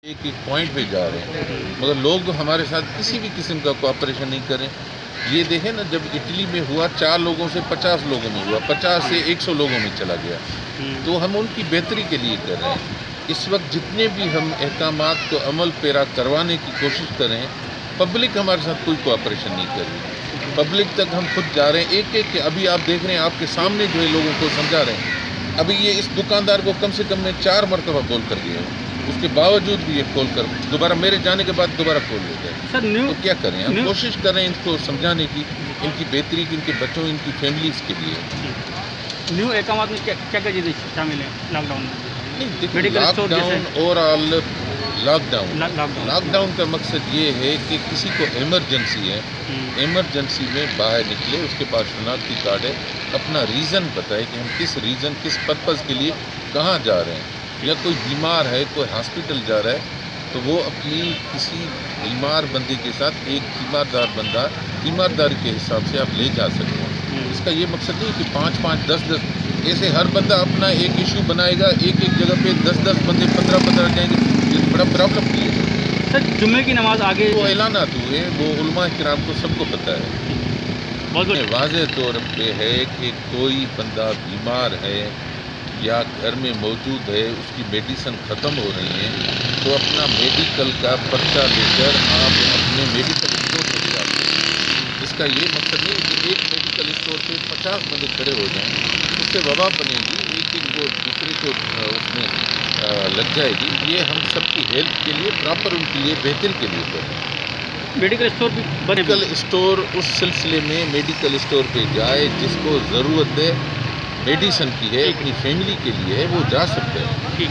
ایک پوائنٹ پہ جا رہے ہیں مگر لوگ ہمارے ساتھ کسی بھی قسم کا کوآپریشن نہیں کریں. یہ دیکھیں نا، جب اٹلی میں ہوا 4 لوگوں سے 50 لوگوں میں ہوا، 50 سے 100 لوگوں میں چلا گیا. تو ہم ان کی بہتری کے لیے کر رہے ہیں. اس وقت جتنے بھی ہم احکامات کو عمل پیرا کروانے کی کوشش کریں، پبلک ہمارے ساتھ کوئی کوآپریشن نہیں کر رہی. پبلک تک ہم خود جا رہے ہیں ایک کہ ابھی آپ دیکھ رہے ہیں، آپ کے سامنے جو ہے لوگوں کو سمجھا رہے ہیں. ابھی یہ اس دکاندار کو کم سے کم میں 4 مرتبہ کال کر دیا ہے، اس کے باوجود بھی یہ کھول کر دوبارہ میرے جانے کے بعد دوبارہ کھول لیتا ہے. تو کیا کریں؟ ہم کوشش کر رہے ہیں ان کو سمجھانے کی، ان کی بہتری کی، ان کے بچوں، ان کی فیملیز کے لیے. نیو احکامات میں کیا چیزیں شامل ہیں لاک ڈاؤن میں؟ نہیں دیکھیں، lockdown overall lockdown کا مقصد یہ ہے کہ کسی کو ایمرجنسی ہے، ایمرجنسی میں باہر نکلے، اس کے پاس شناختی کارڈ ہے، اپنا ریزن بتائے کہ ہم کس پرپز کے لیے کہاں جا رہے ہیں. یا کوئی بیمار ہے، کوئی ہاسپٹل جا رہا ہے، تو وہ اپنی کسی بیمار بندے کے ساتھ ایک تیماردار بندہ تیمارداری کے حساب سے آپ لے جا سکتے ہیں. اس کا یہ مقصد نہیں کہ 5 10 ایسے ہر بندہ اپنا ایک ایشو بنائے گا، ایک جگہ پہ 10 بندے 15 جائیں گے. یہ بڑا پرابلم بھی ہے. سر جمعے کی نماز آگے وہ اعلانات ہوئے، وہ علماء کرام کو سب کو پتہ ہے. واضح طور پہ ہے کہ کوئی بندہ بیمار ہے یا گھر میں موجود ہے، اس کی میڈیسن ختم ہو رہی ہیں، تو اپنا میڈیکل کا پرچہ لے کر آپ اپنے میڈیکل اسٹور پہ جاتے ہیں. اس کا یہ مقصد نہیں کہ ایک میڈیکل اسٹور پہ 50 بندے کھڑے ہو جائیں، اس سے وبا بنے گی، ایک وہ دوسرے کو اس میں لگ جائے گی. یہ ہم سب کی ہیلتھ کے لیے پراپر، ان کے لیے بہتر کے لیے کریں. میڈیکل اسٹور بھی میڈیکل اسٹور اس سلسلے میں میڈیکل اسٹور پہ جائے جس کو ضرورت ہے، میڈیسن کی ہے، اپنی فیملی کے لیے ہے، وہ جا سکتے ہیں. ٹھیک.